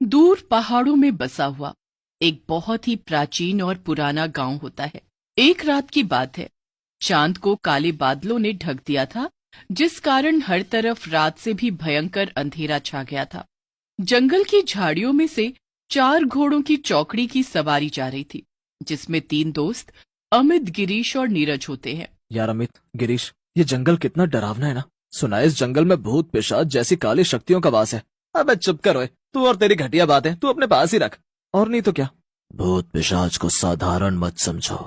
दूर पहाड़ों में बसा हुआ एक बहुत ही प्राचीन और पुराना गांव होता है। एक रात की बात है। चांद को काले बादलों ने ढक दिया था, जिस कारण हर तरफ रात से भी भयंकर अंधेरा छा गया था। जंगल की झाड़ियों में से 4 घोड़ों की चौकड़ी की सवारी जा रही थी, जिसमें 3 दोस्त अमित, गिरीश और नीरज होते हैं। यार अमित, गिरीश, ये जंगल कितना डरावना है ना। सुना है इस जंगल में भूत पिशाच जैसी काली शक्तियों का वास है। अबे चुप कर ओए, तू और तेरी घटिया बातें तू अपने पास ही रख। और नहीं तो क्या। भूत पिशाच को साधारण मत समझो,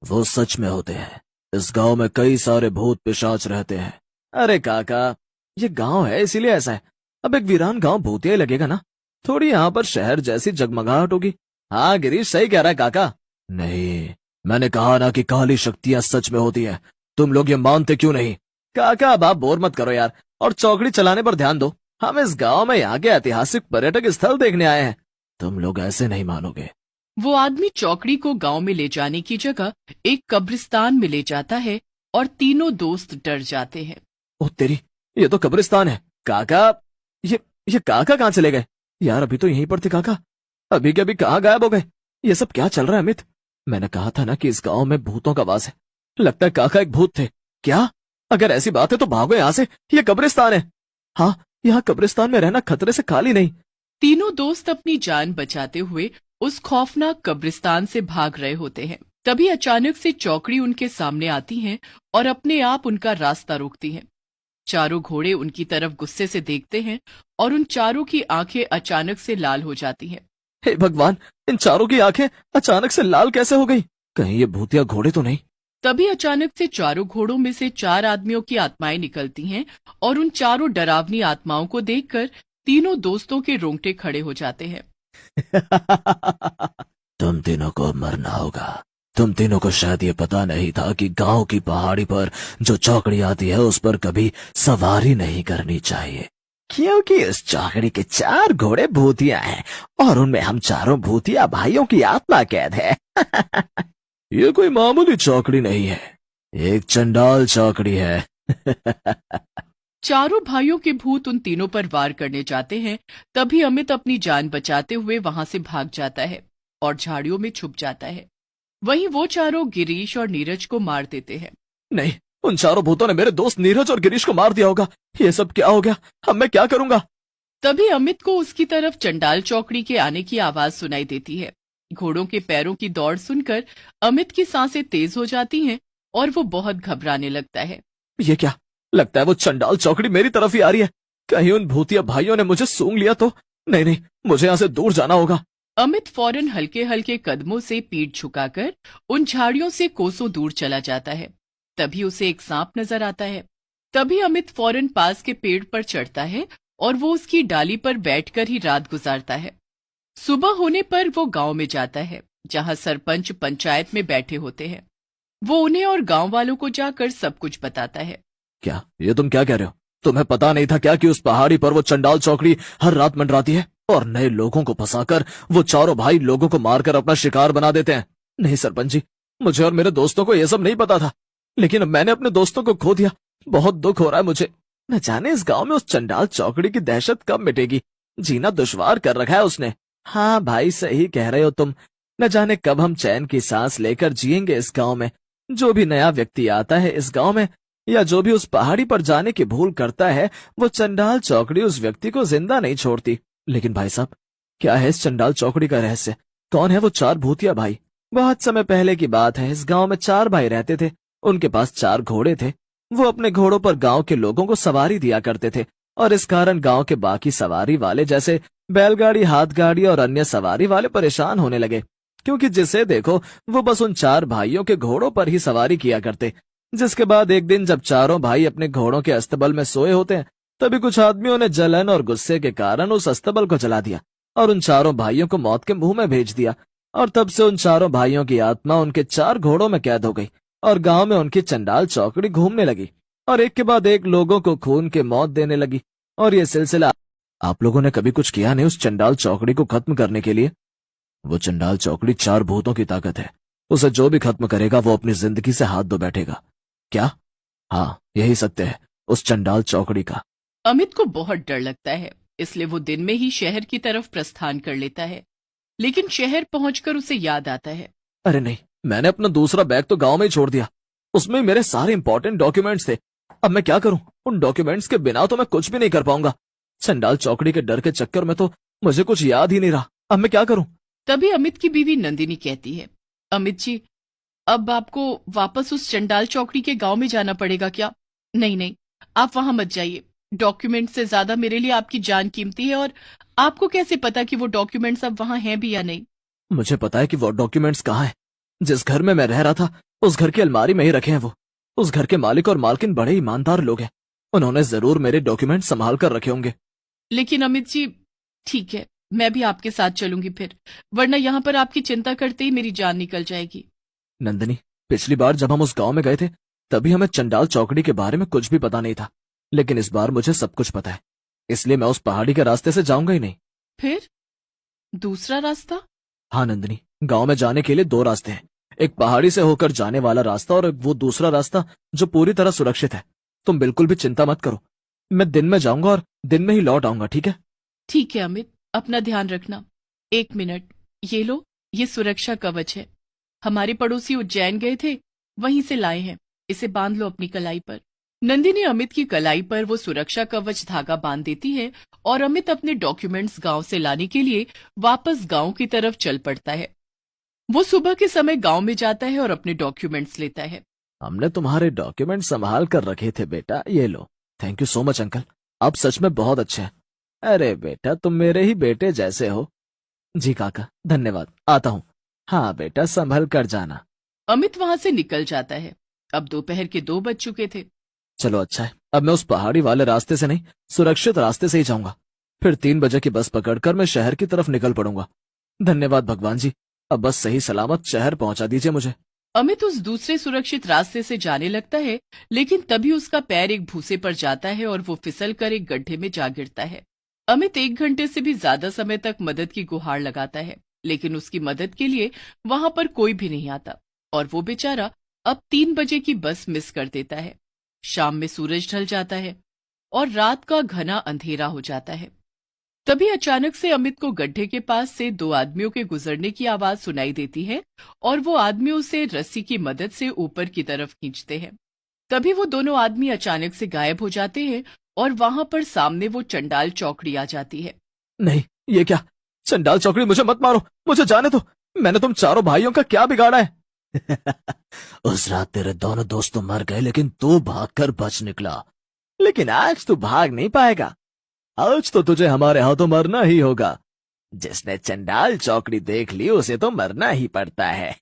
वो सच में होते हैं। इस गांव में कई सारे भूत पिशाच रहते हैं। अरे काका, ये गांव है इसीलिए ऐसा है। अब एक वीरान गांव भूतिया ही लगेगा ना, थोड़ी यहाँ पर शहर जैसी जगमगाहट होगी। हाँ गिरीश सही कह रहा है काका। नहीं, मैंने कहा ना कि काली शक्तियां सच में होती हैं। तुम लोग ये मानते क्यों नहीं? काका अब आप बोर मत करो यार, और चौकड़ी चलाने पर ध्यान दो। हम इस गांव में यहाँ के ऐतिहासिक पर्यटक स्थल देखने आए हैं। तुम लोग ऐसे नहीं मानोगे। वो आदमी चौकड़ी को गांव में ले जाने की जगह एक कब्रिस्तान में ले जाता है और तीनों दोस्त डर जाते हैं। ओह तेरी, ये तो कब्रिस्तान है। काका, ये काका कहाँ चले गए? यार अभी तो यहीं पर थे काका, अभी के अभी कहाँ गायब हो गए? ये सब क्या चल रहा है अमित? मैंने कहा था ना कि इस गांव में भूतों का वास है। लगता है काका एक भूत थे। क्या? अगर ऐसी बात है तो भागो यहाँ से, ये कब्रिस्तान है। हाँ, यहाँ कब्रिस्तान में रहना खतरे से खाली नहीं। तीनों दोस्त अपनी जान बचाते हुए उस खौफनाक कब्रिस्तान से भाग रहे होते हैं। तभी अचानक से चौकड़ी उनके सामने आती हैं और अपने आप उनका रास्ता रोकती हैं। चारों घोड़े उनकी तरफ गुस्से से देखते हैं और उन चारों की आंखें अचानक से लाल हो जाती हैं। हे भगवान, इन चारों की आंखें अचानक से लाल कैसे हो गई? कहीं ये भूतिया घोड़े तो नहीं? तभी अचानक से चारों घोड़ों में से 4 आदमियों की आत्माएं निकलती हैं और उन चारों डरावनी आत्माओं को देखकर तीनों दोस्तों के रोंगटे खड़े हो जाते हैं। तुम तीनों को मरना होगा। तुम तीनों को शायद ये पता नहीं था कि गांव की पहाड़ी पर जो चौकड़ी आती है उस पर कभी सवारी नहीं करनी चाहिए, क्योंकि इस चौकड़ी के 4 घोड़े भूतिया हैं और उनमें हम चारों भूतिया भाइयों की आत्मा कैद है। ये कोई मामूली चौकड़ी नहीं है, एक चंडाल चौकड़ी है। चारों भाइयों के भूत उन तीनों पर वार करने जाते हैं। तभी अमित अपनी जान बचाते हुए वहां से भाग जाता है और झाड़ियों में छुप जाता है। वहीं वो चारों गिरीश और नीरज को मार देते हैं। नहीं, उन चारों भूतों ने मेरे दोस्त नीरज और गिरीश को मार दिया होगा। ये सब क्या हो गया? अब मैं क्या करूंगा? तभी अमित को उसकी तरफ चंडाल चौकड़ी के आने की आवाज सुनाई देती है। घोड़ों के पैरों की दौड़ सुनकर अमित की सांसें तेज हो जाती हैं और वो बहुत घबराने लगता है। ये क्या? लगता है वो चंडाल चौकड़ी मेरी तरफ ही आ रही है। कहीं उन भूतिया भाइयों ने मुझे सूंघ लिया तो? नहीं नहीं, मुझे यहाँ से दूर जाना होगा। अमित फौरन हल्के हल्के कदमों से पीठ झुकाकर उन झाड़ियों से कोसों दूर चला जाता है। तभी उसे एक सांप नजर आता है। तभी अमित फौरन पास के पेड़ पर चढ़ता है और वो उसकी डाली पर बैठकर ही रात गुजारता है। सुबह होने पर वो गांव में जाता है, जहां सरपंच पंचायत में बैठे होते हैं। वो उन्हें और गांव वालों को जाकर सब कुछ बताता है। क्या ये तुम क्या कह रहे हो? तुम्हें पता नहीं था क्या कि उस पहाड़ी पर वो चंडाल चौकड़ी हर रात मंडराती है और नए लोगों को फंसाकर वो चारों भाई लोगों को मारकर अपना शिकार बना देते हैं? नहीं सरपंच जी, मुझे और मेरे दोस्तों को ये सब नहीं पता था, लेकिन अब मैंने अपने दोस्तों को खो दिया। बहुत दुख हो रहा है मुझे। न जाने इस गांव में उस चंडाल चौकड़ी की दहशत कब मिटेगी। जीना दुश्वार कर रखा है उसने। हाँ भाई, सही कह रहे हो तुम। न जाने कब हम चैन की सांस लेकर जिएंगे इस गांव में। जो भी नया व्यक्ति आता है इस गांव में, या जो भी उस पहाड़ी पर जाने की भूल करता है, वो चंडाल चौकड़ी उस व्यक्ति को जिंदा नहीं छोड़ती। लेकिन भाई साहब, क्या है इस चंडाल चौकड़ी का रहस्य? कौन है वो 4 भूतिया भाई? बहुत समय पहले की बात है। इस गांव में 4 भाई रहते थे। उनके पास 4 घोड़े थे। वो अपने घोड़ों पर गांव के लोगों को सवारी दिया करते थे और इस कारण गांव के बाकी सवारी वाले जैसे बैलगाड़ी, हाथ गाड़ी और अन्य सवारी वाले परेशान होने लगे, क्योंकि जिसे देखो वो बस उन 4 भाइयों के घोड़ों पर ही सवारी किया करते। जिसके बाद एक दिन जब चारों भाई अपने घोड़ों के अस्तबल में सोए होते हैं, तभी कुछ आदमियों ने जलन और गुस्से के कारण उस अस्तबल को जला दिया और उन चारों भाइयों को मौत के मुंह में भेज दिया। और तब से उन चारों भाइयों की आत्मा उनके 4 घोड़ों में कैद हो गई और गांव में उनकी चंडाल चौकड़ी घूमने लगी और एक के बाद एक लोगों को खून के मौत देने लगी। और ये सिलसिला। आप लोगों ने कभी कुछ किया नहीं उस चंडाल चौकड़ी को खत्म करने के लिए? वो चंडाल चौकड़ी 4 भूतों की ताकत है। उसे जो भी खत्म करेगा वो अपनी जिंदगी से हाथ धो बैठेगा। क्या? हाँ, यही सत्य है उस चंडाल चौकड़ी का। अमित को बहुत डर लगता है, इसलिए वो दिन में ही शहर की तरफ प्रस्थान कर लेता है। लेकिन शहर पहुंचकर उसे याद आता है। अरे नहीं, मैंने अपना दूसरा बैग तो गांव में ही छोड़ दिया। उसमें मेरे सारे इंपॉर्टेंट डॉक्यूमेंट्स थे। अब मैं क्या करूं? उन डॉक्यूमेंट्स के बिना तो मैं कुछ भी नहीं कर पाऊंगा। चंडाल चौकड़ी के डर के चक्कर में तो मुझे कुछ याद ही नहीं रहा। अब मैं क्या करूं? तभी अमित की बीवी नंदिनी कहती है, अमित जी, अब आपको वापस उस चंडाल चौकड़ी के गांव में जाना पड़ेगा क्या? नहीं नहीं, आप वहां मत जाइए। डॉक्यूमेंट से ज्यादा मेरे लिए आपकी जान कीमती है, और आपको कैसे पता कि वो डॉक्यूमेंट्स अब वहां हैं भी या नहीं? मुझे पता है कि वो डॉक्यूमेंट्स कहाँ हैं। जिस घर में मैं रह रहा था उस घर की अलमारी में ही रखे हैं वो। उस घर के मालिक और मालकिन बड़े ईमानदार लोग हैं। उन्होंने जरूर मेरे डॉक्यूमेंट संभाल कर रखे होंगे। लेकिन अमित जी, ठीक है, मैं भी आपके साथ चलूंगी फिर, वरना यहाँ पर आपकी चिंता करते ही मेरी जान निकल जाएगी। नंदिनी, पिछली बार जब हम उस गांव में गए थे तभी हमें चंडाल चौकड़ी के बारे में कुछ भी पता नहीं था, लेकिन इस बार मुझे सब कुछ पता है। इसलिए मैं उस पहाड़ी के रास्ते से जाऊंगा ही नहीं। फिर दूसरा रास्ता? हाँ नंदिनी, गांव में जाने के लिए दो रास्ते हैं। एक पहाड़ी से होकर जाने वाला रास्ता और वो दूसरा रास्ता जो पूरी तरह सुरक्षित है। तुम बिल्कुल भी चिंता मत करो। मैं दिन में जाऊंगा और दिन में ही लौट आऊंगा, ठीक है? ठीक है अमित, अपना ध्यान रखना। एक मिनट, ये लो, ये सुरक्षा कवच है। हमारे पड़ोसी उज्जैन गए थे, वहीं से लाए हैं। इसे बांध लो अपनी कलाई पर। नंदिनी अमित की कलाई पर वो सुरक्षा कवच धागा बांध देती है और अमित अपने डॉक्यूमेंट्स गांव से लाने के लिए वापस गांव की तरफ चल पड़ता है। वो सुबह के समय गांव में जाता है और अपने डॉक्यूमेंट्स लेता है। हमने तुम्हारे डॉक्यूमेंट संभाल कर रखे थे बेटा, ये लो। Thank you so much uncle, आप सच में बहुत अच्छे हैं। अरे बेटा, तुम मेरे ही बेटे जैसे हो। जी काका, धन्यवाद, आता हूँ। हाँ बेटा, संभल कर जाना। अमित वहां से निकल जाता है। अब दोपहर के 2 बज चुके थे। चलो अच्छा है, अब मैं उस पहाड़ी वाले रास्ते से नहीं, सुरक्षित रास्ते से ही जाऊंगा। फिर 3 बजे की बस पकड़कर मैं शहर की तरफ निकल पड़ूंगा। धन्यवाद भगवान जी, अब बस सही सलामत शहर पहुंचा दीजिए मुझे। अमित उस दूसरे सुरक्षित रास्ते से जाने लगता है, लेकिन तभी उसका पैर एक भूसे पर जाता है और वो फिसल कर एक गड्ढे में जा गिरता है। अमित 1 घंटे से भी ज्यादा समय तक मदद की गुहार लगाता है, लेकिन उसकी मदद के लिए वहां पर कोई भी नहीं आता और वो बेचारा अब 3 बजे की बस मिस कर देता है। शाम में सूरज ढल जाता है और रात का घना अंधेरा हो जाता है। तभी अचानक से अमित को गड्ढे के पास से 2 आदमियों के गुजरने की आवाज सुनाई देती है और वो आदमी उसे रस्सी की मदद से ऊपर की तरफ खींचते हैं। तभी वो दोनों आदमी अचानक से गायब हो जाते हैं और वहां पर सामने वो चंडाल चौकड़ी आ जाती है। नहीं, ये क्या? चंडाल चौकड़ी, मुझे मत मारो, मुझे जाने दो। मैंने तुम चारों भाइयों का क्या बिगाड़ा है? उस रात तेरे दोनों दोस्त तो मर गए, लेकिन तू भागकर बच निकला। लेकिन आज तू भाग नहीं पाएगा। आज तो तुझे हमारे हाथों मरना ही होगा। जिसने चंडाल चौकड़ी देख ली उसे तो मरना ही पड़ता है।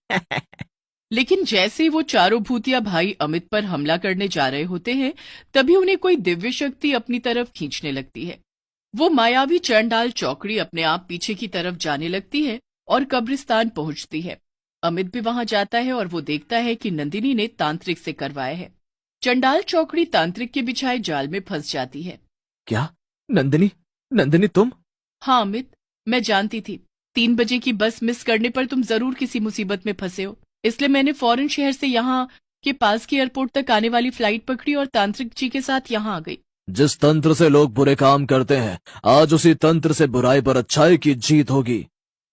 लेकिन जैसे ही वो चारों भूतिया भाई अमित पर हमला करने जा रहे होते हैं, तभी उन्हें कोई दिव्य शक्ति अपनी तरफ खींचने लगती है। वो मायावी चंडाल चौकड़ी अपने आप पीछे की तरफ जाने लगती है और कब्रिस्तान पहुंचती है। अमित भी वहां जाता है और वो देखता है कि नंदिनी ने तांत्रिक से करवाया है। चंडाल चौकड़ी तांत्रिक के बिछाए जाल में फंस जाती है। क्या? नंदिनी, नंदिनी तुम? हाँ अमित, मैं जानती थी 3 बजे की बस मिस करने पर तुम जरूर किसी मुसीबत में फंसे हो, इसलिए मैंने फौरन शहर से यहाँ के पास की एयरपोर्ट तक आने वाली फ्लाइट पकड़ी और तांत्रिक जी के साथ यहाँ आ गई। जिस तंत्र से लोग बुरे काम करते हैं, आज उसी तंत्र से बुराई पर अच्छाई की जीत होगी।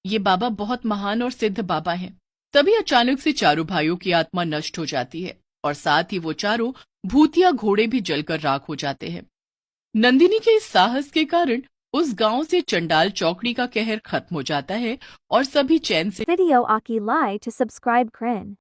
ये बाबा बहुत महान और सिद्ध बाबा हैं। तभी अचानक से चारों भाइयों की आत्मा नष्ट हो जाती है और साथ ही वो चारों भूतिया घोड़े भी जलकर राख हो जाते हैं। नंदिनी के इस साहस के कारण उस गांव से चंडाल चौकड़ी का कहर खत्म हो जाता है और सभी चैन से Video Aki Lai to subscribe Crin.